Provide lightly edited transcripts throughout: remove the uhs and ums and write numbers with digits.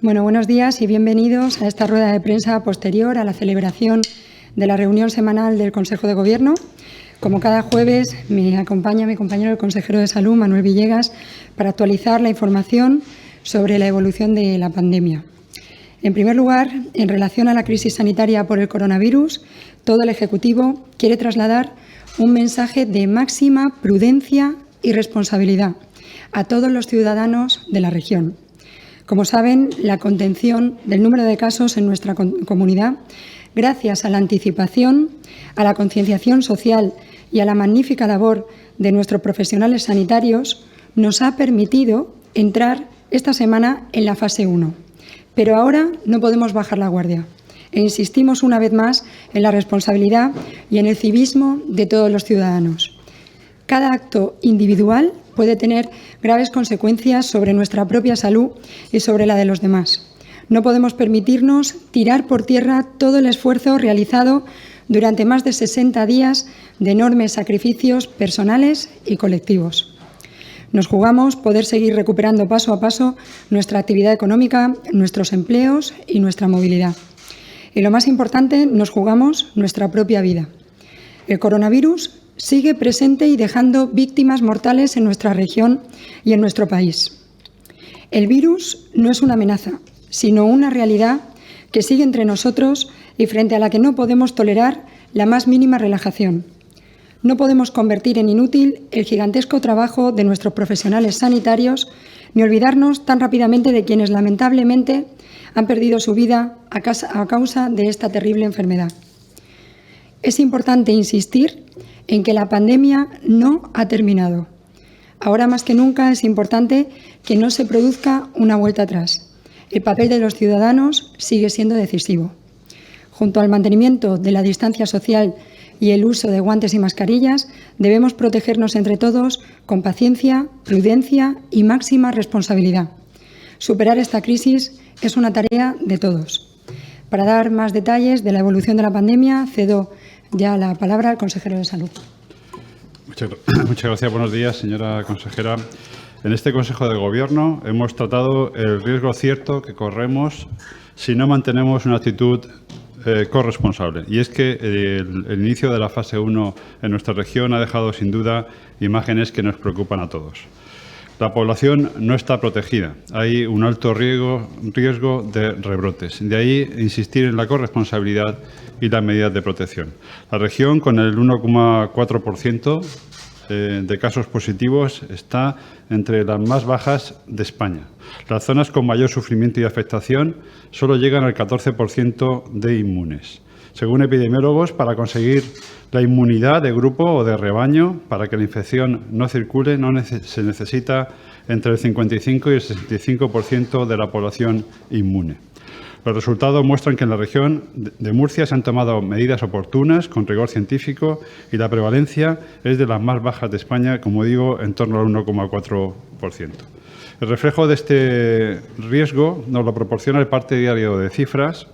Bueno, buenos días y bienvenidos a esta rueda de prensa posterior a la celebración de la reunión semanal del Consejo de Gobierno. Como cada jueves, me acompaña mi compañero el consejero de Salud, Manuel Villegas, para actualizar la información sobre la evolución de la pandemia. En primer lugar, en relación a la crisis sanitaria por el coronavirus, todo el Ejecutivo quiere trasladar un mensaje de máxima prudencia y responsabilidad a todos los ciudadanos de la región. Como saben, la contención del número de casos en nuestra comunidad, gracias a la anticipación, a la concienciación social y a la magnífica labor de nuestros profesionales sanitarios, nos ha permitido entrar esta semana en la fase 1. Pero ahora no podemos bajar la guardia e insistimos una vez más en la responsabilidad y en el civismo de todos los ciudadanos. Cada acto individual puede tener graves consecuencias sobre nuestra propia salud y sobre la de los demás. No podemos permitirnos tirar por tierra todo el esfuerzo realizado durante más de 60 días de enormes sacrificios personales y colectivos. Nos jugamos poder seguir recuperando paso a paso nuestra actividad económica, nuestros empleos y nuestra movilidad. Y lo más importante, nos jugamos nuestra propia vida. El coronavirus sigue presente y dejando víctimas mortales en nuestra región y en nuestro país. El virus no es una amenaza, sino una realidad que sigue entre nosotros y frente a la que no podemos tolerar la más mínima relajación. No podemos convertir en inútil el gigantesco trabajo de nuestros profesionales sanitarios ni olvidarnos tan rápidamente de quienes lamentablemente han perdido su vida a causa de esta terrible enfermedad. Es importante insistir en que la pandemia no ha terminado. Ahora más que nunca es importante que no se produzca una vuelta atrás. El papel de los ciudadanos sigue siendo decisivo. Junto al mantenimiento de la distancia social y el uso de guantes y mascarillas, debemos protegernos entre todos con paciencia, prudencia y máxima responsabilidad. Superar esta crisis es una tarea de todos. Para dar más detalles de la evolución de la pandemia, cedo ya la palabra al consejero de Salud. Muchas gracias. Buenos días, señora consejera. En este Consejo de Gobierno hemos tratado el riesgo cierto que corremos si no mantenemos una actitud corresponsable. Y es que el inicio de la fase 1 en nuestra región ha dejado sin duda imágenes que nos preocupan a todos. La población no está protegida. Hay un alto riesgo de rebrotes. De ahí insistir en la corresponsabilidad y las medidas de protección. La región, con el 1,4% de casos positivos, está entre las más bajas de España. Las zonas con mayor sufrimiento y afectación solo llegan al 14% de inmunes. Según epidemiólogos, para conseguir la inmunidad de grupo o de rebaño, para que la infección no circule, se necesita entre el 55 y el 65% de la población inmune. Los resultados muestran que en la región de Murcia se han tomado medidas oportunas, con rigor científico, y la prevalencia es de las más bajas de España, como digo, en torno al 1,4%. El reflejo de este riesgo nos lo proporciona el parte diario de cifras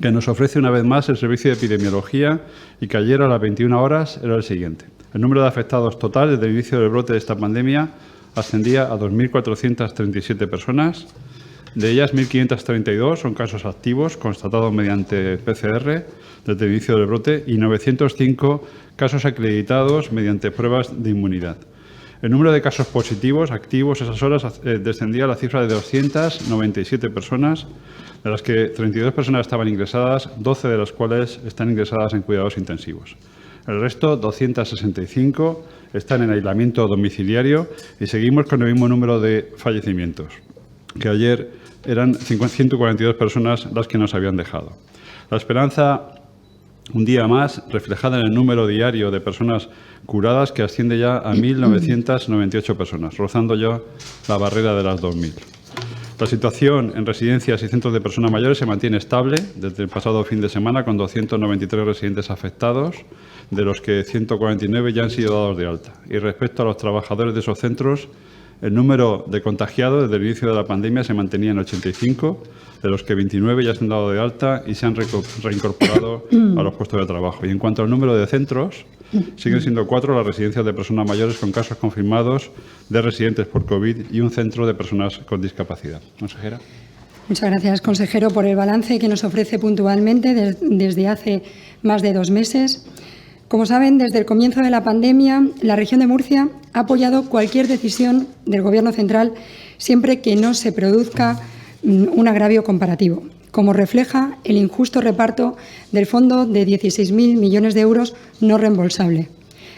que nos ofrece una vez más el Servicio de Epidemiología y que ayer a las 21 horas era el siguiente. El número de afectados total desde el inicio del brote de esta pandemia ascendía a 2.437 personas. De ellas, 1.532 son casos activos constatados mediante PCR desde el inicio del brote y 905 casos acreditados mediante pruebas de inmunidad. El número de casos positivos activos esas horas descendía a la cifra de 297 personas, de las que 32 personas estaban ingresadas, 12 de las cuales están ingresadas en cuidados intensivos. El resto, 265, están en aislamiento domiciliario y seguimos con el mismo número de fallecimientos, que ayer eran 142 personas las que nos habían dejado. La esperanza, un día más, reflejada en el número diario de personas curadas, que asciende ya a 1.998 personas, rozando ya la barrera de las 2.000. La situación en residencias y centros de personas mayores se mantiene estable desde el pasado fin de semana, con 293 residentes afectados, de los que 149 ya han sido dados de alta. Y respecto a los trabajadores de esos centros, el número de contagiados desde el inicio de la pandemia se mantenía en 85, de los que 29 ya se han dado de alta y se han reincorporado a los puestos de trabajo. Y en cuanto al número de centros, siguen siendo 4 las residencias de personas mayores con casos confirmados de residentes por COVID y un centro de personas con discapacidad. Consejera. Muchas gracias, consejero, por el balance que nos ofrece puntualmente desde hace más de 2 meses. Como saben, desde el comienzo de la pandemia, la región de Murcia ha apoyado cualquier decisión del Gobierno central siempre que no se produzca un agravio comparativo, como refleja el injusto reparto del fondo de 16.000 millones de euros no reembolsable.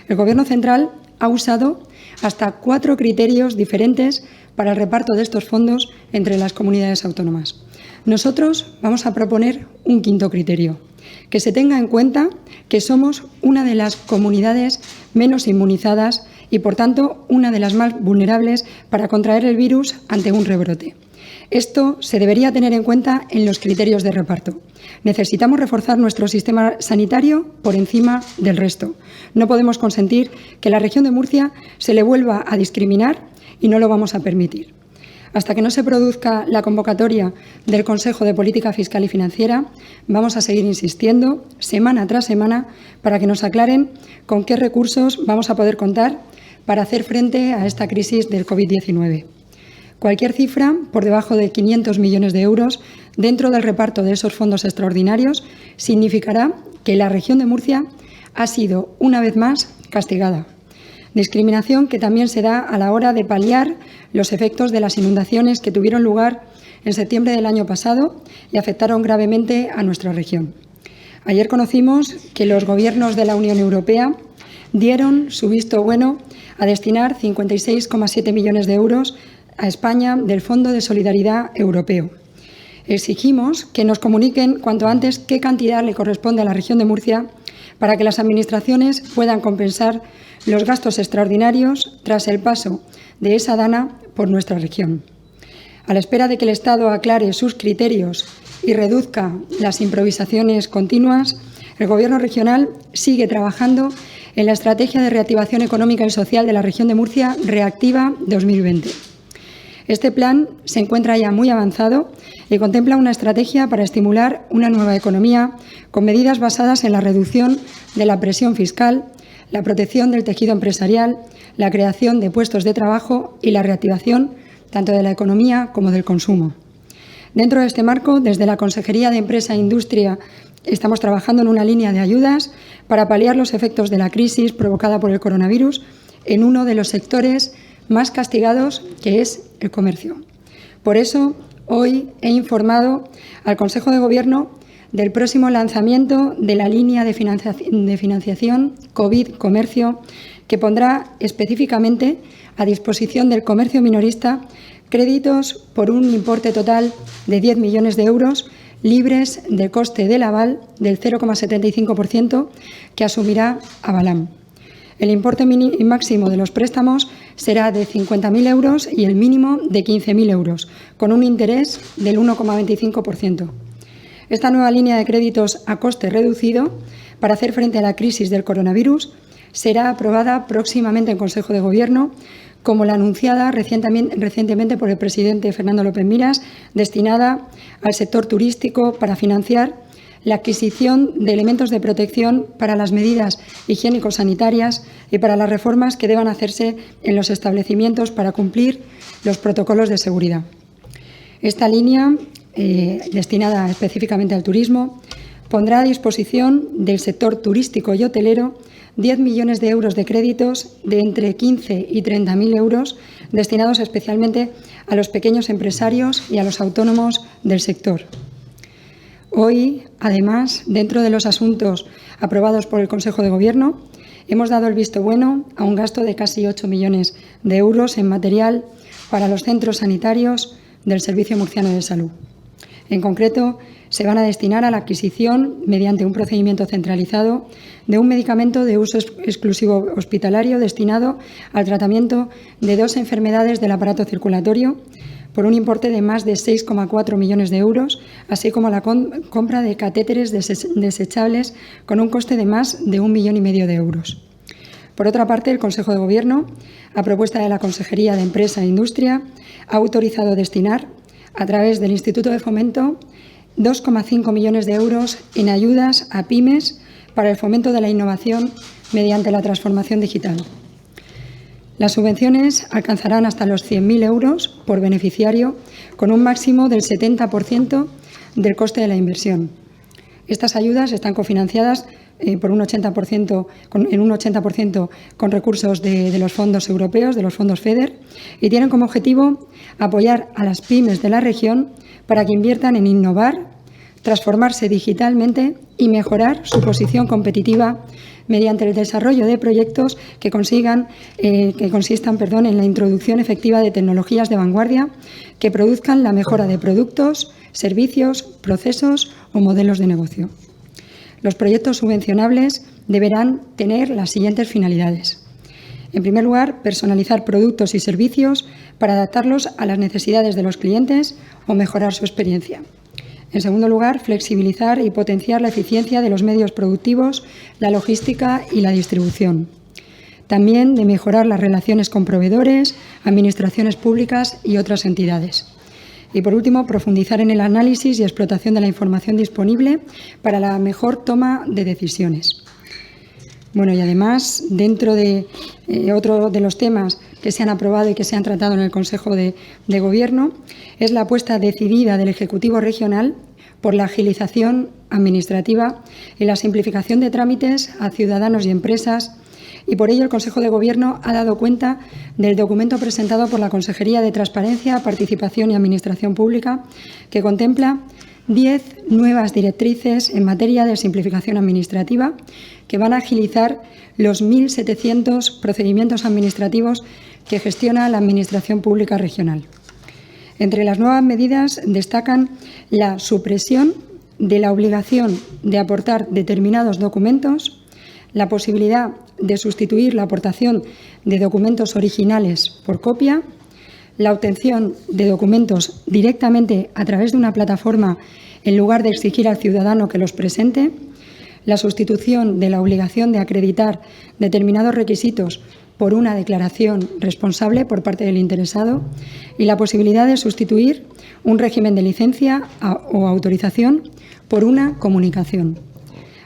El Gobierno central ha usado hasta 4 criterios diferentes para el reparto de estos fondos entre las comunidades autónomas. Nosotros vamos a proponer un 5.º criterio, que se tenga en cuenta que somos una de las comunidades menos inmunizadas y, por tanto, una de las más vulnerables para contraer el virus ante un rebrote. Esto se debería tener en cuenta en los criterios de reparto. Necesitamos reforzar nuestro sistema sanitario por encima del resto. No podemos consentir que a la región de Murcia se le vuelva a discriminar y no lo vamos a permitir. Hasta que no se produzca la convocatoria del Consejo de Política Fiscal y Financiera, vamos a seguir insistiendo semana tras semana para que nos aclaren con qué recursos vamos a poder contar para hacer frente a esta crisis del COVID-19. Cualquier cifra por debajo de 500 millones de euros dentro del reparto de esos fondos extraordinarios significará que la región de Murcia ha sido una vez más castigada. Discriminación que también se da a la hora de paliar los efectos de las inundaciones que tuvieron lugar en septiembre del año pasado y afectaron gravemente a nuestra región. Ayer conocimos que los gobiernos de la Unión Europea dieron su visto bueno a destinar 56,7 millones de euros a España del Fondo de Solidaridad Europeo. Exigimos que nos comuniquen cuanto antes qué cantidad le corresponde a la región de Murcia para que las administraciones puedan compensar los gastos extraordinarios tras el paso de esa dana por nuestra región. A la espera de que el Estado aclare sus criterios y reduzca las improvisaciones continuas, el Gobierno regional sigue trabajando en la Estrategia de Reactivación Económica y Social de la región de Murcia Reactiva 2020. Este plan se encuentra ya muy avanzado y contempla una estrategia para estimular una nueva economía con medidas basadas en la reducción de la presión fiscal, la protección del tejido empresarial, la creación de puestos de trabajo y la reactivación tanto de la economía como del consumo. Dentro de este marco, desde la Consejería de Empresa e Industria, estamos trabajando en una línea de ayudas para paliar los efectos de la crisis provocada por el coronavirus en uno de los sectores más castigados, que es el comercio. Por eso, hoy he informado al Consejo de Gobierno del próximo lanzamiento de la línea de financiación COVID Comercio, que pondrá específicamente a disposición del comercio minorista créditos por un importe total de 10 millones de euros libres del coste del aval del 0,75% que asumirá Avalam. El importe máximo de los préstamos será de 50.000 euros y el mínimo de 15.000 euros, con un interés del 1,25%. Esta nueva línea de créditos a coste reducido para hacer frente a la crisis del coronavirus será aprobada próximamente en Consejo de Gobierno, como la anunciada recientemente por el presidente Fernando López Miras, destinada al sector turístico para financiar la adquisición de elementos de protección para las medidas higiénico-sanitarias y para las reformas que deban hacerse en los establecimientos para cumplir los protocolos de seguridad. Esta línea, destinada específicamente al turismo, pondrá a disposición del sector turístico y hotelero 10 millones de euros de créditos de entre 15 y 30.000 euros destinados especialmente a los pequeños empresarios y a los autónomos del sector. Hoy, además, dentro de los asuntos aprobados por el Consejo de Gobierno, hemos dado el visto bueno a un gasto de casi 8 millones de euros en material para los centros sanitarios del Servicio Murciano de Salud. En concreto, se van a destinar a la adquisición, mediante un procedimiento centralizado, de un medicamento de uso exclusivo hospitalario destinado al tratamiento de 2 enfermedades del aparato circulatorio, por un importe de más de 6,4 millones de euros, así como la compra de catéteres desechables con un coste de más de 1,5 millones de euros. Por otra parte, el Consejo de Gobierno, a propuesta de la Consejería de Empresa e Industria, ha autorizado destinar, a través del Instituto de Fomento, 2,5 millones de euros en ayudas a pymes para el fomento de la innovación mediante la transformación digital. Las subvenciones alcanzarán hasta los 100.000 euros por beneficiario, con un máximo del 70% del coste de la inversión. Estas ayudas están cofinanciadas en un 80% con recursos de los fondos europeos, de los fondos FEDER, y tienen como objetivo apoyar a las pymes de la región para que inviertan en innovar, transformarse digitalmente y mejorar su posición competitiva mediante el desarrollo de proyectos que consistan en la introducción efectiva de tecnologías de vanguardia que produzcan la mejora de productos, servicios, procesos o modelos de negocio. Los proyectos subvencionables deberán tener las siguientes finalidades. En primer lugar, personalizar productos y servicios para adaptarlos a las necesidades de los clientes o mejorar su experiencia. En segundo lugar, flexibilizar y potenciar la eficiencia de los medios productivos, la logística y la distribución. También de mejorar las relaciones con proveedores, administraciones públicas y otras entidades. Y, por último, profundizar en el análisis y explotación de la información disponible para la mejor toma de decisiones. Bueno, y además, dentro de otro de los temas que se han aprobado y que se han tratado en el Consejo de Gobierno, es la apuesta decidida del Ejecutivo regional por la agilización administrativa y la simplificación de trámites a ciudadanos y empresas, y por ello el Consejo de Gobierno ha dado cuenta del documento presentado por la Consejería de Transparencia, Participación y Administración Pública, que contempla 10 nuevas directrices en materia de simplificación administrativa que van a agilizar los 1.700 procedimientos administrativos que gestiona la Administración Pública Regional. Entre las nuevas medidas destacan la supresión de la obligación de aportar determinados documentos, la posibilidad de sustituir la aportación de documentos originales por copia, la obtención de documentos directamente a través de una plataforma en lugar de exigir al ciudadano que los presente, la sustitución de la obligación de acreditar determinados requisitos por una declaración responsable por parte del interesado y la posibilidad de sustituir un régimen de licencia o autorización por una comunicación.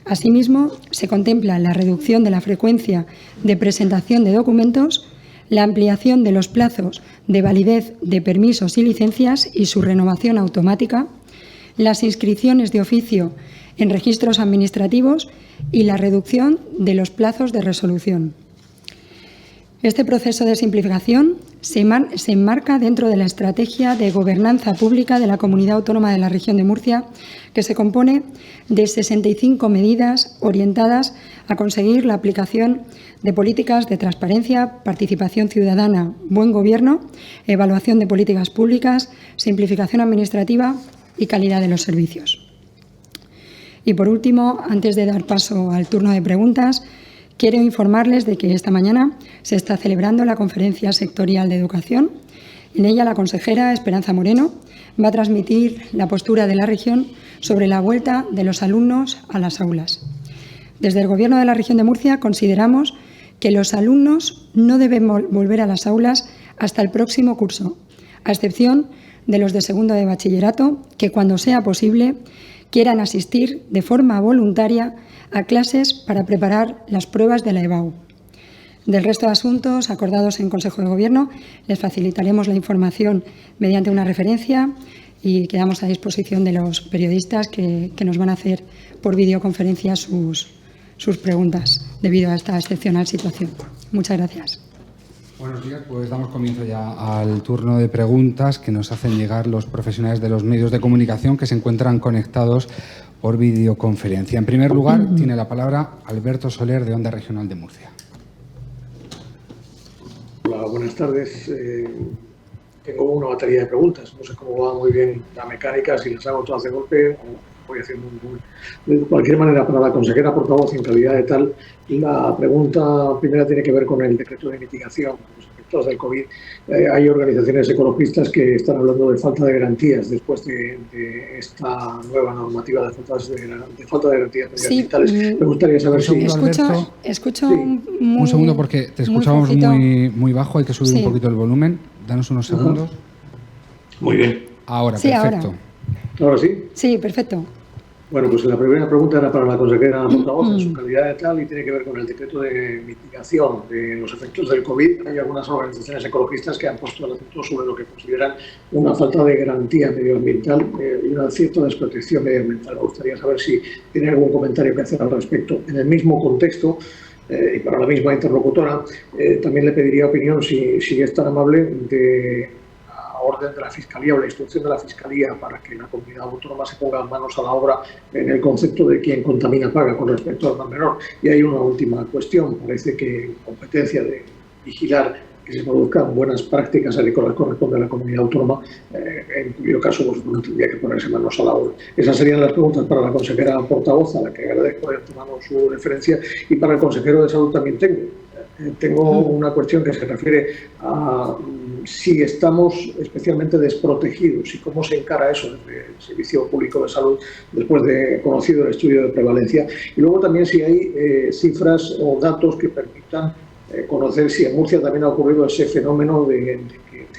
Asimismo, se contempla la reducción de la frecuencia de presentación de documentos, la ampliación de los plazos de validez de permisos y licencias y su renovación automática, las inscripciones de oficio en registros administrativos y la reducción de los plazos de resolución. Este proceso de simplificación se enmarca dentro de la estrategia de gobernanza pública de la Comunidad Autónoma de la Región de Murcia, que se compone de 65 medidas orientadas a conseguir la aplicación de políticas de transparencia, participación ciudadana, buen gobierno, evaluación de políticas públicas, simplificación administrativa y calidad de los servicios. Y, por último, antes de dar paso al turno de preguntas, quiero informarles de que esta mañana se está celebrando la Conferencia Sectorial de Educación. En ella, la consejera Esperanza Moreno va a transmitir la postura de la región sobre la vuelta de los alumnos a las aulas. Desde el Gobierno de la Región de Murcia consideramos que los alumnos no deben volver a las aulas hasta el próximo curso, a excepción de los de segundo de bachillerato, que cuando sea posible quieran asistir de forma voluntaria a clases para preparar las pruebas de la EBAU. Del resto de asuntos acordados en Consejo de Gobierno, les facilitaremos la información mediante una referencia y quedamos a disposición de los periodistas que nos van a hacer por videoconferencia sus preguntas debido a esta excepcional situación. Muchas gracias. Buenos días, pues damos comienzo ya al turno de preguntas que nos hacen llegar los profesionales de los medios de comunicación que se encuentran conectados por videoconferencia. En primer lugar, tiene la palabra Alberto Soler, de Onda Regional de Murcia. Hola, buenas tardes. Tengo una batería de preguntas. No sé cómo va muy bien la mecánica, si las hago todas de golpe o voy haciendo de cualquier manera, para la consejera portavoz en calidad de tal. La pregunta primera tiene que ver con el decreto de mitigación de los efectos del COVID. Hay organizaciones ecologistas que están hablando de falta de garantías después de esta nueva normativa de falta de garantías medioambientales. Sí, me gustaría saber si... Escucho sí. Un segundo, porque te escuchamos muy bajo, hay que subir un poquito el volumen. Danos unos segundos. Muy bien. Ahora, sí, perfecto. ¿Ahora sí? Sí, perfecto. Bueno, pues la primera pregunta era para la consejera portavoz en su calidad de tal y tiene que ver con el decreto de mitigación de los efectos del COVID. Hay algunas organizaciones ecologistas que han puesto el acento sobre lo que consideran una falta de garantía medioambiental y una cierta desprotección medioambiental. Me gustaría saber si tiene algún comentario que hacer al respecto. En el mismo contexto, y para la misma interlocutora, también le pediría opinión, si es tan amable, de orden de la Fiscalía o la instrucción de la Fiscalía para que la comunidad autónoma se ponga manos a la obra en el concepto de quien contamina paga con respecto al mar menor. Y hay una última cuestión. Parece que competencia de vigilar que se produzcan buenas prácticas agrícolas corresponde a la comunidad autónoma, en cuyo caso pues, no tendría que ponerse manos a la obra. Esas serían las preguntas para la consejera portavoz, a la que agradezco de antemano su referencia, y para el consejero de Salud también tengo una cuestión que se refiere a si estamos especialmente desprotegidos y cómo se encara eso desde el Servicio Público de Salud después de conocido el estudio de prevalencia. Y luego también si hay cifras o datos que permitan conocer si en Murcia también ha ocurrido ese fenómeno de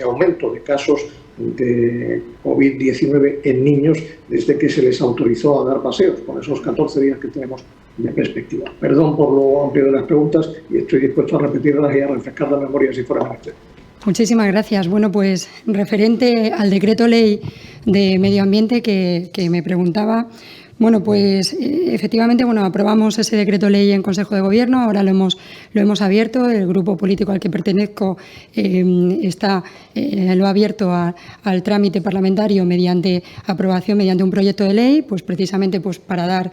aumento de casos de COVID-19 en niños desde que se les autorizó a dar paseos, con esos 14 días que tenemos de perspectiva. Perdón por lo amplio de las preguntas y estoy dispuesto a repetirlas y a refrescar la memoria si fuera menester. Muchísimas gracias. Bueno, pues referente al decreto ley de medio ambiente que me preguntaba, bueno, pues efectivamente, bueno, aprobamos ese decreto ley en Consejo de Gobierno, ahora lo hemos abierto, el grupo político al que pertenezco lo ha abierto al trámite parlamentario mediante aprobación, mediante un proyecto de ley, pues precisamente pues para dar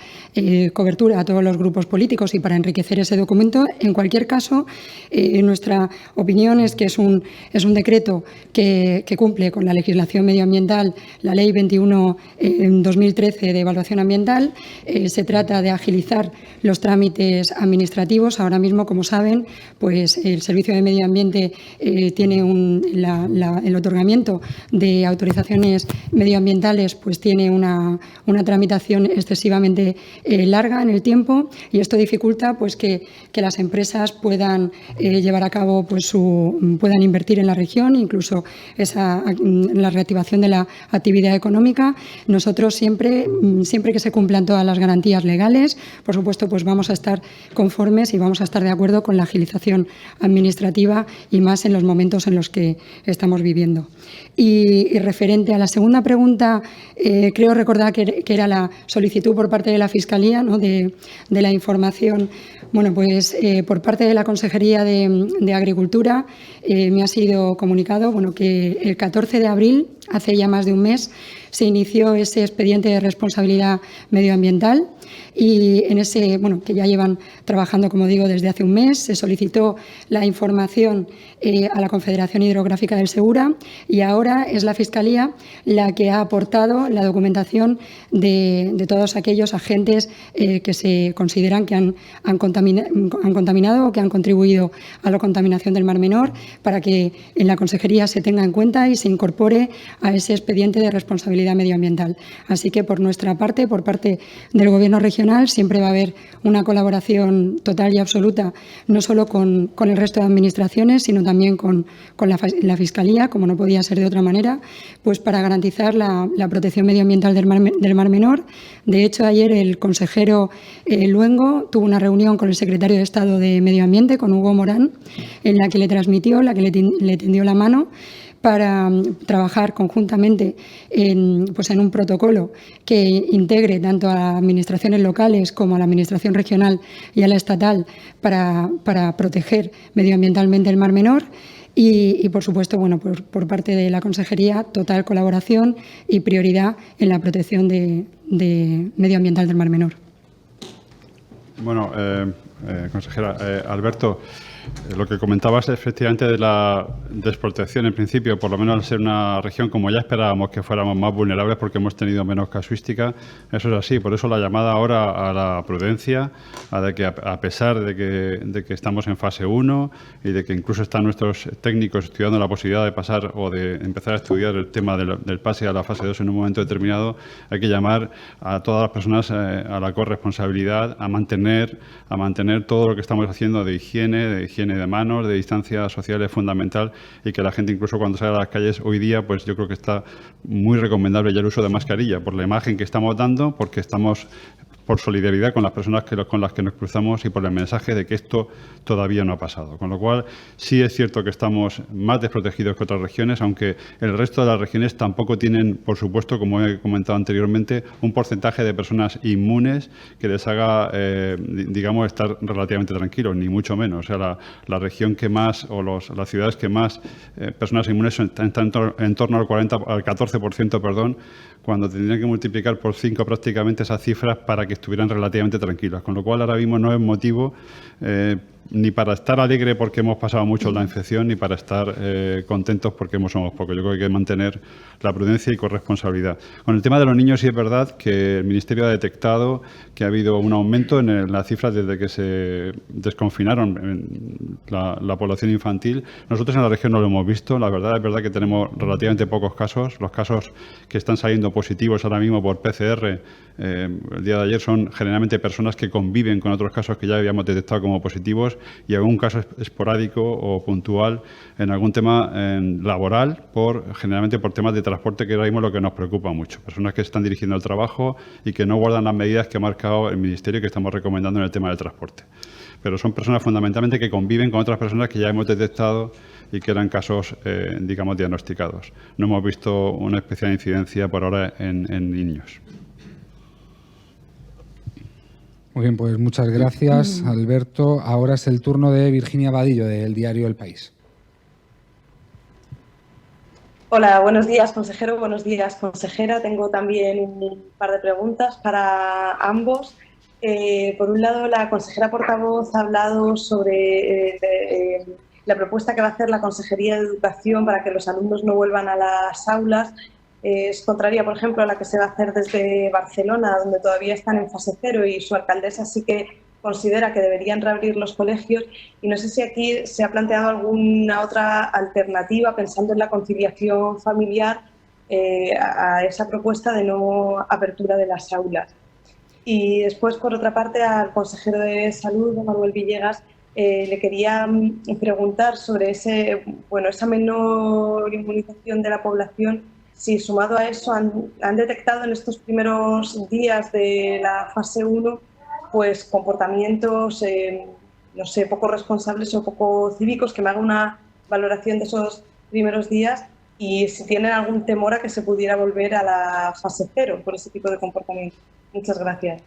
cobertura a todos los grupos políticos y para enriquecer ese documento. En cualquier caso, nuestra opinión es que es un decreto que cumple con la legislación medioambiental, la Ley 21/2013 de evaluación ambiental. Se trata de agilizar los trámites administrativos. Ahora mismo, como saben, pues el Servicio de Medio Ambiente tiene el otorgamiento de autorizaciones medioambientales, pues tiene una tramitación excesivamente larga en el tiempo, y esto dificulta pues que las empresas puedan llevar a cabo pues puedan invertir en la región, incluso la reactivación de la actividad económica. Nosotros siempre que se cumplan todas las garantías legales, por supuesto, pues vamos a estar conformes y vamos a estar de acuerdo con la agilización administrativa, y más en los momentos en los que estamos viviendo. Y referente a la segunda pregunta, creo recordar que era la solicitud por parte de la Fiscalía, ¿no?, de la información. Bueno, pues por parte de la Consejería de Agricultura me ha sido comunicado que el 14 de abril, hace ya más de un mes, se inició ese expediente de responsabilidad medioambiental, y en ese, que ya llevan trabajando, como digo, desde hace un mes, se solicitó la información a la Confederación Hidrográfica del Segura, y ahora es la Fiscalía la que ha aportado la documentación de todos aquellos agentes que se consideran que han contaminado o que han contribuido a la contaminación del Mar Menor, para que en la Consejería se tenga en cuenta y se incorpore a ese expediente de responsabilidad medioambiental. Así que, por nuestra parte, por parte del Gobierno regional, siempre va a haber una colaboración total y absoluta, no solo con el resto de administraciones, sino también con la Fiscalía, como no podía ser de otra manera, pues para garantizar la protección medioambiental del Mar Menor. De hecho, ayer el consejero Luengo tuvo una reunión con el secretario de Estado de Medio Ambiente, con Hugo Morán, en la que le transmitió, la que le tendió la mano, para trabajar conjuntamente en un protocolo que integre tanto a administraciones locales como a la Administración regional y a la estatal para proteger medioambientalmente el Mar Menor. Y por supuesto, por parte de la Consejería, total colaboración y prioridad en la protección de medioambiental del Mar Menor. Bueno, consejera, Alberto, lo que comentabas efectivamente de la desprotección, en principio, por lo menos al ser una región como ya esperábamos que fuéramos más vulnerables porque hemos tenido menos casuística, eso es así. Por eso la llamada ahora a la prudencia, de que a pesar de que estamos en fase 1 y de que incluso están nuestros técnicos estudiando la posibilidad de pasar o de empezar a estudiar el tema del pase a la fase 2 en un momento determinado, hay que llamar a todas las personas a la corresponsabilidad, a mantener todo lo que estamos haciendo de higiene higiene de manos, de distancia social es fundamental y que la gente incluso cuando sale a las calles hoy día, pues yo creo que está muy recomendable ya el uso de mascarilla por la imagen que estamos dando, porque estamos por solidaridad con las personas con las que nos cruzamos y por el mensaje de que esto todavía no ha pasado. Con lo cual, sí es cierto que estamos más desprotegidos que otras regiones, aunque el resto de las regiones tampoco tienen, por supuesto, como he comentado anteriormente, un porcentaje de personas inmunes que les haga, digamos, estar relativamente tranquilos, ni mucho menos. O sea, la región que más, o las ciudades que más personas inmunes están en torno al 14%, perdón, cuando tendrían que multiplicar por 5 prácticamente esas cifras para que estuvieran relativamente tranquilas. Con lo cual, ahora mismo no es motivo ni para estar alegre porque hemos pasado mucho la infección, ni para estar contentos porque somos pocos. Yo creo que hay que mantener la prudencia y corresponsabilidad. Con el tema de los niños, sí es verdad que el Ministerio ha detectado que ha habido un aumento en las cifras desde que se desconfinaron en la población infantil. Nosotros en la región no lo hemos visto. La verdad es verdad que tenemos relativamente pocos casos. Los casos que están saliendo positivos ahora mismo por PCR el día de ayer son generalmente personas que conviven con otros casos que ya habíamos detectado como positivos y algún caso esporádico o puntual en algún tema laboral, generalmente por temas de transporte, que ahora mismo es lo que nos preocupa mucho. Personas que se están dirigiendo al trabajo y que no guardan las medidas que ha marcado el Ministerio y que estamos recomendando en el tema del transporte. Pero son personas fundamentalmente que conviven con otras personas que ya hemos detectado y que eran casos, digamos, diagnosticados. No hemos visto una especial incidencia por ahora en niños. Muy bien, pues muchas gracias, Alberto. Ahora es el turno de Virginia Vadillo, del diario El País. Hola, buenos días, consejero. Buenos días, consejera. Tengo también un par de preguntas para ambos. Por un lado, la consejera portavoz ha hablado sobre la propuesta que va a hacer la Consejería de Educación para que los alumnos no vuelvan a las aulas. Es contraria, por ejemplo, a la que se va a hacer desde Barcelona, donde todavía están en fase 0 y su alcaldesa sí que considera que deberían reabrir los colegios. Y no sé si aquí se ha planteado alguna otra alternativa, pensando en la conciliación familiar, a esa propuesta de no apertura de las aulas. Y después, por otra parte, al consejero de Salud, Manuel Villegas, le quería preguntar sobre esa menor inmunización de la población, si sumado a eso han detectado en estos primeros días de la fase 1 pues comportamientos, no sé, poco responsables o poco cívicos, que me haga una valoración de esos primeros días y si tienen algún temor a que se pudiera volver a la fase 0 por ese tipo de comportamiento. Muchas gracias.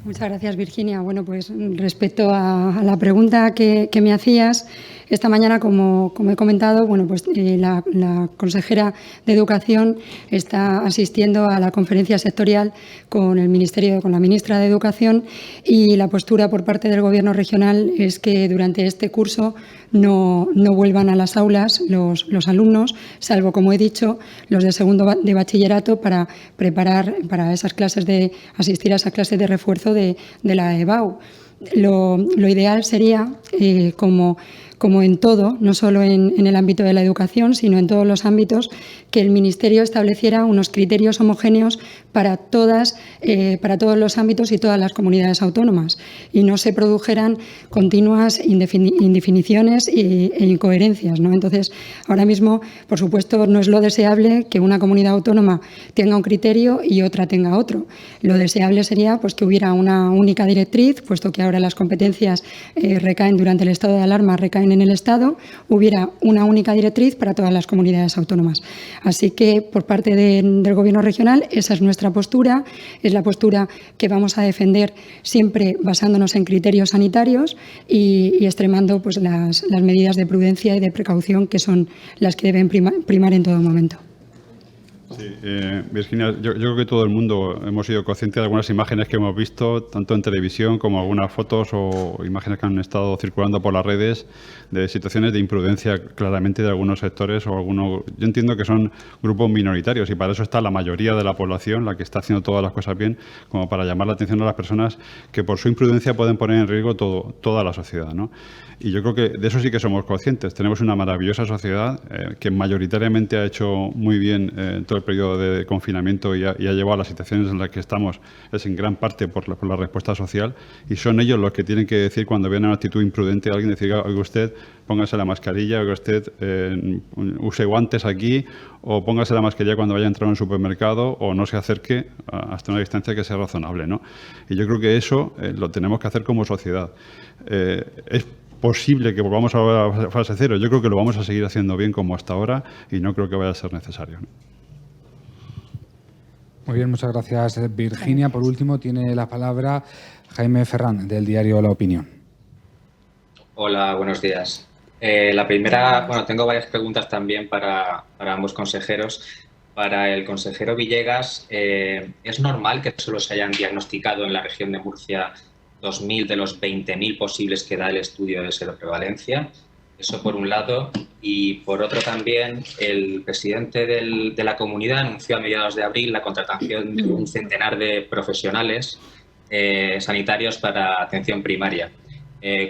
Muchas gracias, Virginia. Bueno, pues respecto a la pregunta que me hacías, esta mañana, como he comentado, bueno, pues la consejera de Educación está asistiendo a la conferencia sectorial con la ministra de Educación, y la postura por parte del Gobierno regional es que durante este curso no vuelvan a las aulas los alumnos, salvo, como he dicho, los de segundo de bachillerato, para preparar para esas clases asistir a esas clases de refuerzo de la EBAU. Lo ideal sería, como en todo, no solo en el ámbito de la educación, sino en todos los ámbitos, que el Ministerio estableciera unos criterios homogéneos para todos los ámbitos y todas las comunidades autónomas, y no se produjeran continuas indefiniciones e incoherencias, ¿no? Entonces, ahora mismo, por supuesto, no es lo deseable que una comunidad autónoma tenga un criterio y otra tenga otro. Lo deseable sería pues que hubiera una única directriz, puesto que ahora las competencias recaen durante el estado de alarma, recaen en el Estado, hubiera una única directriz para todas las comunidades autónomas. Así que, por parte del Gobierno regional, esa es nuestra postura, es la postura que vamos a defender siempre basándonos en criterios sanitarios y extremando pues las medidas de prudencia y de precaución, que son las que deben primar en todo momento. Sí, Virginia, yo creo que todo el mundo hemos sido conscientes de algunas imágenes que hemos visto, tanto en televisión como algunas fotos o imágenes que han estado circulando por las redes, de situaciones de imprudencia claramente de algunos sectores o algunos. Yo entiendo que son grupos minoritarios y para eso está la mayoría de la población, la que está haciendo todas las cosas bien, como para llamar la atención a las personas que por su imprudencia pueden poner en riesgo toda la sociedad, ¿no? Y yo creo que de eso sí que somos conscientes. Tenemos una maravillosa sociedad que mayoritariamente ha hecho muy bien todo el el periodo de confinamiento y ha llevado a las situaciones en las que estamos es en gran parte por la respuesta social, y son ellos los que tienen que decir cuando ven una actitud imprudente de alguien, decir, oiga usted, póngase la mascarilla, oiga usted, use guantes aquí, o póngase la mascarilla cuando vaya a entrar a un supermercado, o no se acerque hasta una distancia que sea razonable, ¿no? Y yo creo que eso lo tenemos que hacer como sociedad. Es posible que volvamos a la fase cero. Yo creo que lo vamos a seguir haciendo bien como hasta ahora y no creo que vaya a ser necesario, ¿no? Muy bien, muchas gracias, Virginia. Por último, tiene la palabra Jaime Ferrán, del diario La Opinión. Hola, buenos días. La primera, bueno, tengo varias preguntas también para ambos consejeros. Para el consejero Villegas, ¿es normal que solo se hayan diagnosticado en la región de Murcia 2.000 de los 20.000 posibles que da el estudio de seroprevalencia? Eso por un lado. Y por otro también, el presidente de la comunidad anunció a mediados de abril la contratación de un centenar de profesionales sanitarios para atención primaria.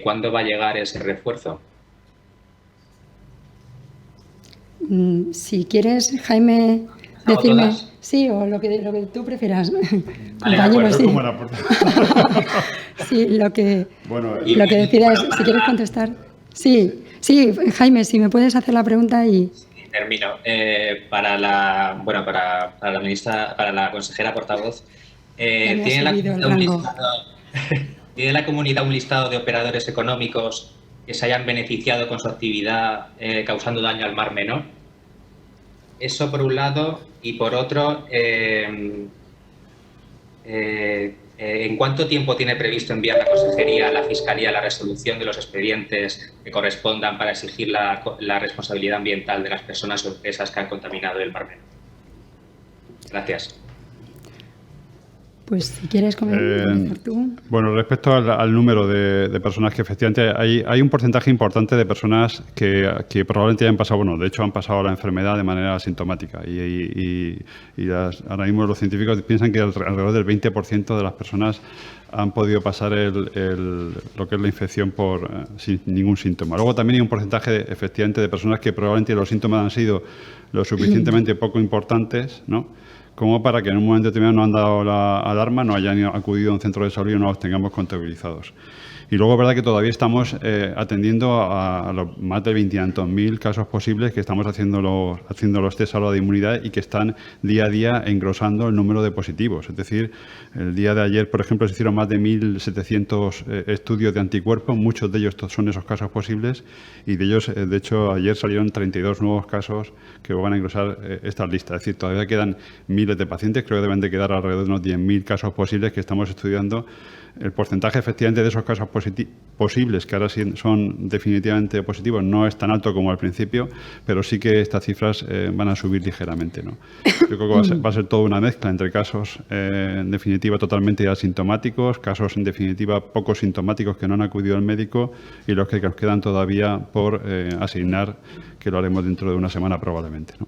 ¿Cuándo va a llegar ese refuerzo? Si quieres, Jaime, decirme... ¿Todas? Sí, o lo que tú prefieras. Vale, Compañero, sí. Sí, lo que decidas. Si quieres contestar. Sí, Jaime, si me puedes hacer la pregunta y... Termino. Para la ministra, para la consejera portavoz, ¿tiene la comunidad un listado de operadores económicos que se hayan beneficiado con su actividad causando daño al Mar Menor? Eso por un lado. Y por otro, ¿en cuánto tiempo tiene previsto enviar la Consejería a la Fiscalía la resolución de los expedientes que correspondan para exigir la responsabilidad ambiental de las personas o empresas que han contaminado el Mar Menor? Gracias. Pues si quieres comenzar tú. Bueno, respecto al número de personas que efectivamente hay un porcentaje importante de personas que probablemente hayan pasado, bueno, de hecho han pasado la enfermedad de manera asintomática y ahora mismo los científicos piensan que alrededor del 20% de las personas han podido pasar lo que es la infección sin ningún síntoma. Luego también hay un porcentaje efectivamente de personas que probablemente los síntomas han sido lo suficientemente poco importantes, ¿no?, como para que en un momento determinado no han dado la alarma, no hayan acudido a un centro de salud y no los tengamos contabilizados. Y luego es verdad que todavía estamos atendiendo a los más de 20.000 casos posibles que estamos haciendo los test ahora de inmunidad y que están día a día engrosando el número de positivos. Es decir, el día de ayer, por ejemplo, se hicieron más de 1.700 estudios de anticuerpos, muchos de ellos son esos casos posibles y de ellos, de hecho, ayer salieron 32 nuevos casos que van a engrosar esta lista. Es decir, todavía quedan miles de pacientes, creo que deben de quedar alrededor de unos 10.000 casos posibles que estamos estudiando. El porcentaje efectivamente de esos casos posibles, que ahora sí son definitivamente positivos, no es tan alto como al principio, pero sí que estas cifras van a subir ligeramente, ¿no? Yo creo que va a ser toda una mezcla entre casos en definitiva totalmente asintomáticos, casos en definitiva poco sintomáticos que no han acudido al médico y los que nos quedan todavía por asignar, que lo haremos dentro de una semana probablemente, ¿no?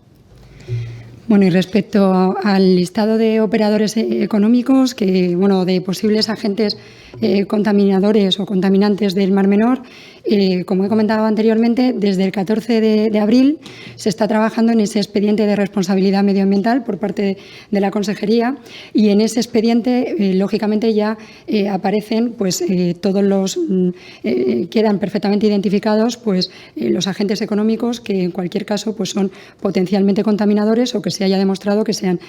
Bueno, y respecto al listado de operadores económicos, de posibles agentes contaminadores o contaminantes del Mar Menor, como he comentado anteriormente, desde el 14 de abril se está trabajando en ese expediente de responsabilidad medioambiental por parte de la Consejería y en ese expediente, lógicamente, ya aparecen todos los, quedan perfectamente identificados los agentes económicos que en cualquier caso son potencialmente contaminadores o que se haya demostrado que sean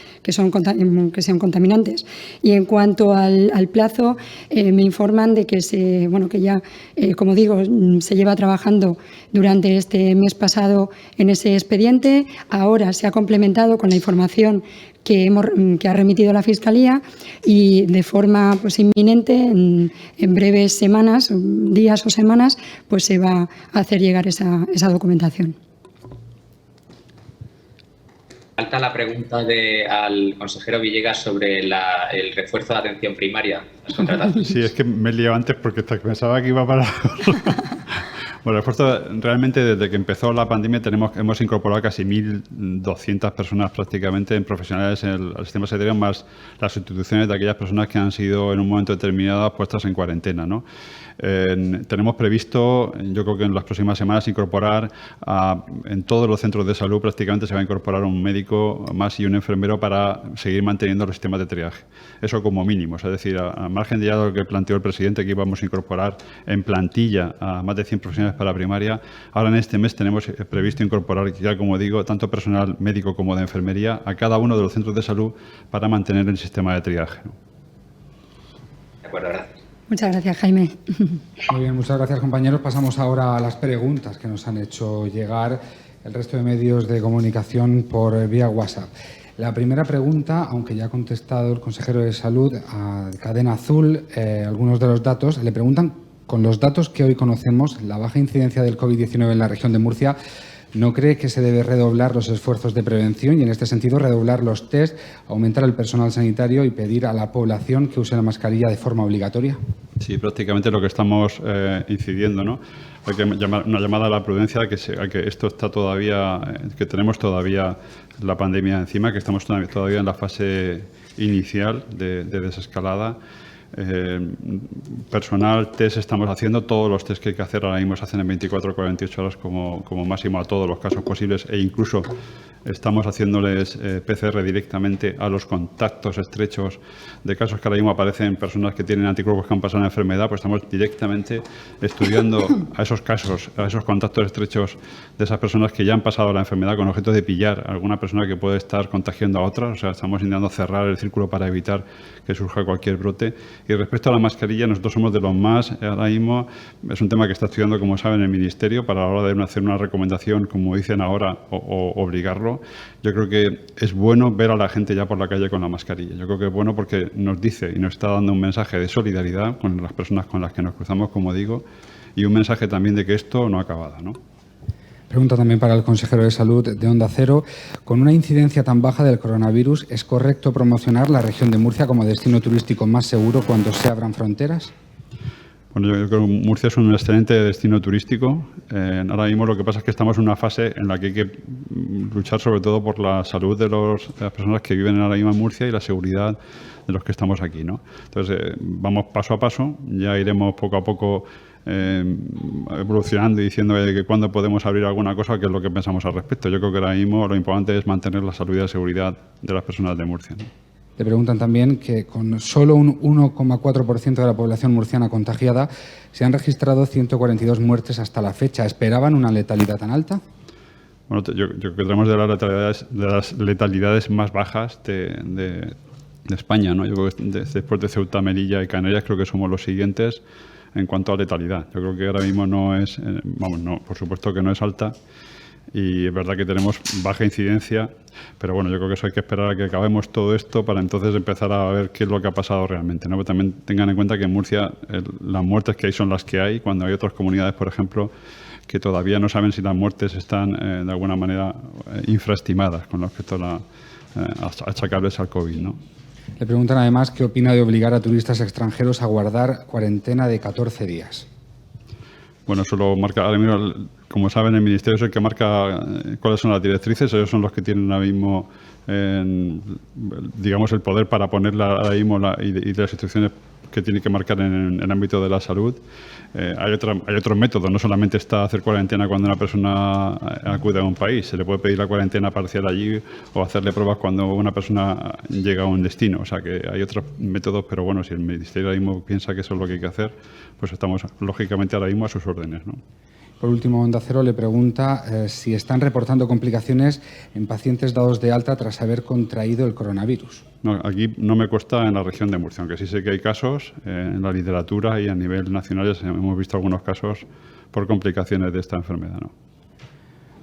contaminantes. Y en cuanto al plazo, me informan de que ya, como digo, se lleva trabajando durante este mes pasado en ese expediente. Ahora se ha complementado con la información que ha remitido la Fiscalía y de forma inminente, en breves semanas, días o semanas, se va a hacer llegar esa documentación. Falta la pregunta al consejero Villegas sobre el refuerzo de atención primaria, las contrataciones. Sí, es que me he liado antes porque pensaba que iba para... Bueno, el esfuerzo, realmente desde que empezó la pandemia hemos incorporado casi 1.200 personas prácticamente en profesionales al sistema sanitario, más las sustituciones de aquellas personas que han sido en un momento determinado puestas en cuarentena, ¿no? Tenemos previsto, yo creo que en las próximas semanas, incorporar en todos los centros de salud prácticamente se va a incorporar un médico más y un enfermero para seguir manteniendo los sistemas de triaje. Eso como mínimo, es decir, a margen de ya lo que planteó el presidente, que íbamos a incorporar en plantilla a más de 100 profesionales para primaria, ahora en este mes tenemos previsto incorporar, ya como digo, tanto personal médico como de enfermería a cada uno de los centros de salud para mantener el sistema de triaje, ¿no? De acuerdo, gracias. Muchas gracias, Jaime. Muy bien, muchas gracias, compañeros. Pasamos ahora a las preguntas que nos han hecho llegar el resto de medios de comunicación por vía WhatsApp. La primera pregunta, aunque ya ha contestado el consejero de Salud a Cadena Azul algunos de los datos, le preguntan, con los datos que hoy conocemos, la baja incidencia del COVID-19 en la región de Murcia, ¿no cree que se debe redoblar los esfuerzos de prevención y, en este sentido, redoblar los test, aumentar el personal sanitario y pedir a la población que use la mascarilla de forma obligatoria? Sí, prácticamente lo que estamos incidiendo, ¿no? Hay que una llamada a la prudencia a que esto está todavía, que tenemos todavía la pandemia encima, que estamos todavía en la fase inicial de desescalada. Personal, test estamos haciendo, todos los test que hay que hacer ahora mismo se hacen en 24 o 48 horas como máximo a todos los casos posibles, e incluso estamos haciéndoles PCR directamente a los contactos estrechos de casos que ahora mismo aparecen personas que tienen anticuerpos que han pasado la enfermedad, pues estamos directamente estudiando a esos casos, a esos contactos estrechos de esas personas que ya han pasado la enfermedad con objeto de pillar a alguna persona que puede estar contagiando a otra. O sea, estamos intentando cerrar el círculo para evitar que surja cualquier brote. Y respecto a la mascarilla, nosotros somos de los más, ahora mismo es un tema que está estudiando, como saben, el Ministerio para la hora de hacer una recomendación, como dicen ahora, o obligarlo. Yo creo que es bueno ver a la gente ya por la calle con la mascarilla. Yo creo que es bueno porque nos dice y nos está dando un mensaje de solidaridad con las personas con las que nos cruzamos, como digo, y un mensaje también de que esto no ha acabado, ¿no? Pregunta también para el consejero de Salud de Onda Cero. Con una incidencia tan baja del coronavirus, ¿es correcto promocionar la región de Murcia como destino turístico más seguro cuando se abran fronteras? Bueno, yo creo que Murcia es un excelente destino turístico. Ahora mismo lo que pasa es que estamos en una fase en la que hay que luchar sobre todo por la salud de las personas que viven ahora mismo en Murcia y la seguridad de los que estamos aquí, ¿no? Entonces, vamos paso a paso, ya iremos poco a poco evolucionando y diciendo que cuándo podemos abrir alguna cosa, que es lo que pensamos al respecto. Yo creo que ahora mismo lo importante es mantener la salud y la seguridad de las personas de Murcia, ¿no? Le preguntan también que con solo un 1,4% de la población murciana contagiada se han registrado 142 muertes hasta la fecha. ¿Esperaban una letalidad tan alta? Bueno, yo creo que tenemos de las letalidades más bajas de España, ¿no? Yo creo que después de Ceuta, Melilla y Canarias creo que somos los siguientes en cuanto a letalidad. Yo creo que ahora mismo no es, no, por supuesto que no es alta, y es verdad que tenemos baja incidencia, pero bueno, yo creo que eso hay que esperar a que acabemos todo esto para entonces empezar a ver qué es lo que ha pasado realmente, ¿no? Pero también tengan en cuenta que en Murcia las muertes que hay son las que hay, cuando hay otras comunidades, por ejemplo, que todavía no saben si las muertes están de alguna manera infraestimadas con respecto a achacables al COVID, ¿no? Le preguntan además qué opina de obligar a turistas extranjeros a guardar cuarentena de 14 días. Bueno, eso lo marca, ahora mismo, como saben, el Ministerio es el que marca cuáles son las directrices. Ellos son los que tienen ahora mismo, digamos, el poder para ponerla ahora mismo y las instrucciones que tiene que marcar en el ámbito de la salud. Hay otros métodos, no solamente está hacer cuarentena cuando una persona acude a un país, se le puede pedir la cuarentena parcial allí o hacerle pruebas cuando una persona llega a un destino. O sea que hay otros métodos, pero bueno, si el Ministerio ahora mismo piensa que eso es lo que hay que hacer, pues estamos lógicamente ahora mismo a sus órdenes, ¿no? Por último, Onda Cero le pregunta si están reportando complicaciones en pacientes dados de alta tras haber contraído el coronavirus. No, aquí no me cuesta en la región de Murcia, aunque sí sé que hay casos en la literatura y a nivel nacional hemos visto algunos casos por complicaciones de esta enfermedad, ¿no?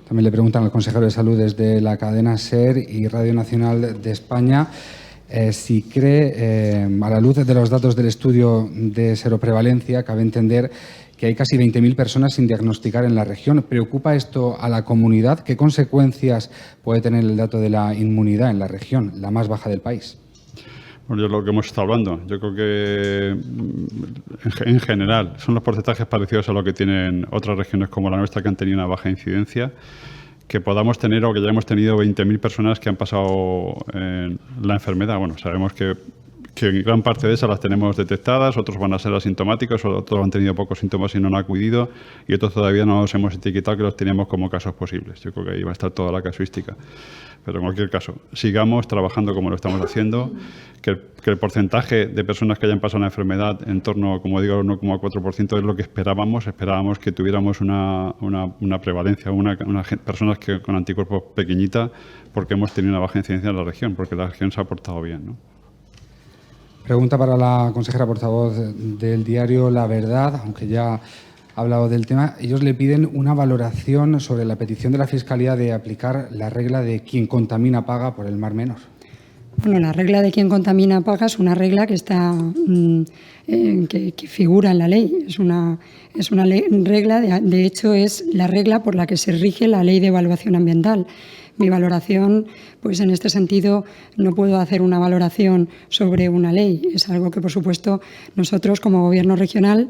También le preguntan al consejero de Salud desde la cadena SER y Radio Nacional de España si cree, a la luz de los datos del estudio de seroprevalencia, cabe entender que hay casi 20.000 personas sin diagnosticar en la región. ¿Preocupa esto a la comunidad? ¿Qué consecuencias puede tener el dato de la inmunidad en la región, la más baja del país? Bueno, lo que hemos estado hablando, yo creo que en general son los porcentajes parecidos a lo que tienen otras regiones como la nuestra, que han tenido una baja incidencia, que podamos tener o que ya hemos tenido 20.000 personas que han pasado la enfermedad. Bueno, sabemos que gran parte de esas las tenemos detectadas, otros van a ser asintomáticos, otros han tenido pocos síntomas y no han acudido, y otros todavía no los hemos etiquetado que los teníamos como casos posibles. Yo creo que ahí va a estar toda la casuística. Pero en cualquier caso, sigamos trabajando como lo estamos haciendo, que el porcentaje de personas que hayan pasado la enfermedad en torno, como digo, al 1,4% es lo que esperábamos. Esperábamos que tuviéramos una prevalencia, personas con anticuerpos pequeñita, porque hemos tenido una baja incidencia en la región, porque la región se ha portado bien, ¿no? Pregunta para la consejera portavoz del diario La Verdad, aunque ya ha hablado del tema. Ellos le piden una valoración sobre la petición de la Fiscalía de aplicar la regla de quien contamina paga por el Mar Menor. Bueno, la regla de quien contamina paga es una regla que está que figura en la ley. Es una regla, de hecho, es la regla por la que se rige la Ley de Evaluación Ambiental. Mi valoración, pues en este sentido, no puedo hacer una valoración sobre una ley. Es algo que, por supuesto, nosotros como Gobierno regional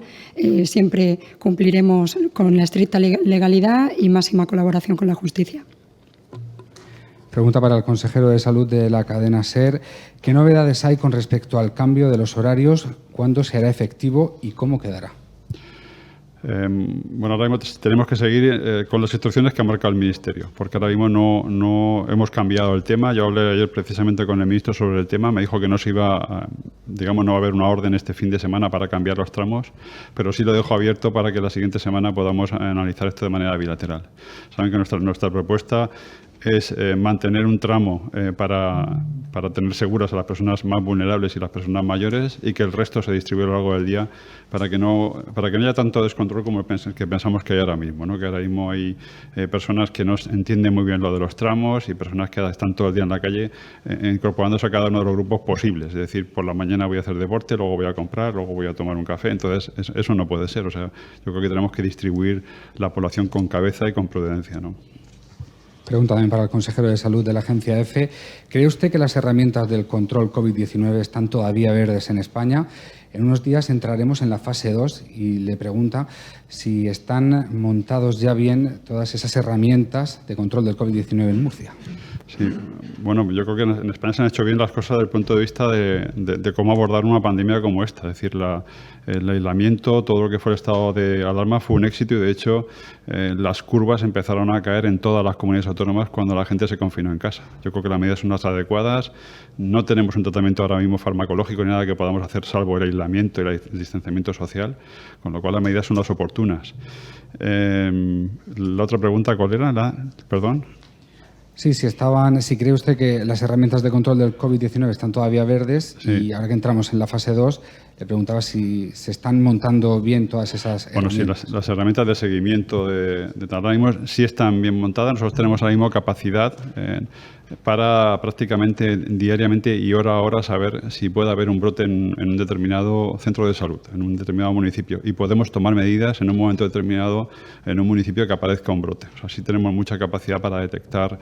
siempre cumpliremos con la estricta legalidad y máxima colaboración con la justicia. Pregunta para el consejero de Salud de la cadena SER. ¿Qué novedades hay con respecto al cambio de los horarios? ¿Cuándo se hará efectivo y cómo quedará? Bueno, ahora mismo tenemos que seguir con las instrucciones que ha marcado el Ministerio, porque ahora mismo no hemos cambiado el tema. Yo hablé ayer precisamente con el ministro sobre el tema, me dijo que no se iba, digamos, no va a haber una orden este fin de semana para cambiar los tramos, pero sí lo dejo abierto para que la siguiente semana podamos analizar esto de manera bilateral. Saben que nuestra propuesta es mantener un tramo para tener seguras a las personas más vulnerables y las personas mayores, y que el resto se distribuya a lo largo del día para que no haya tanto descontrol como que pensamos que hay ahora mismo, ¿no? Que ahora mismo hay personas que no entienden muy bien lo de los tramos y personas que están todo el día en la calle incorporándose a cada uno de los grupos posibles. Es decir, por la mañana voy a hacer deporte, luego voy a comprar, luego voy a tomar un café. Entonces, eso no puede ser. O sea, yo creo que tenemos que distribuir la población con cabeza y con prudencia, ¿no? Pregunta también para el consejero de Salud de la agencia EFE. ¿Cree usted que las herramientas del control COVID-19 están todavía verdes en España? En unos días entraremos en la fase 2 y le pregunta si están montados ya bien todas esas herramientas de control del COVID-19 en Murcia. Sí, bueno, yo creo que en España se han hecho bien las cosas desde el punto de vista de cómo abordar una pandemia como esta. Es decir, el aislamiento, todo lo que fue el estado de alarma fue un éxito, y de hecho las curvas empezaron a caer en todas las comunidades autónomas cuando la gente se confinó en casa. Yo creo que las medidas son las adecuadas. No tenemos un tratamiento ahora mismo farmacológico ni nada que podamos hacer salvo el aislamiento y el distanciamiento social, con lo cual las medidas son las oportunas. La otra pregunta, ¿cuál era? Perdón. Sí, si cree usted que las herramientas de control del COVID-19 están todavía verdes, sí. Y ahora que entramos en la fase 2, le preguntaba si se están montando bien todas esas herramientas. Bueno, sí, las herramientas de seguimiento de ahora mismo sí están bien montadas. Nosotros tenemos ahora mismo capacidad para prácticamente diariamente y hora a hora saber si puede haber un brote en un determinado centro de salud, en un determinado municipio, y podemos tomar medidas en un momento determinado en un municipio que aparezca un brote. O sea, sí tenemos mucha capacidad para detectar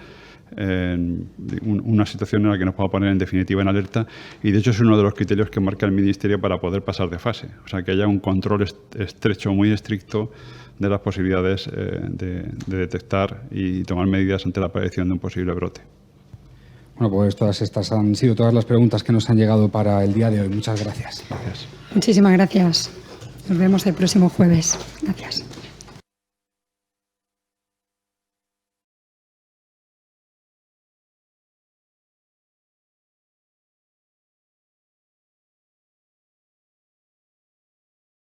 una situación en la que nos pueda poner en definitiva en alerta, y de hecho es uno de los criterios que marca el Ministerio para poder pasar de fase. O sea, que haya un control estrecho, muy estricto de las posibilidades de detectar y tomar medidas ante la aparición de un posible brote. Bueno, pues todas estas han sido todas las preguntas que nos han llegado para el día de hoy. Muchas gracias. Gracias. Muchísimas gracias. Nos vemos el próximo jueves. Gracias.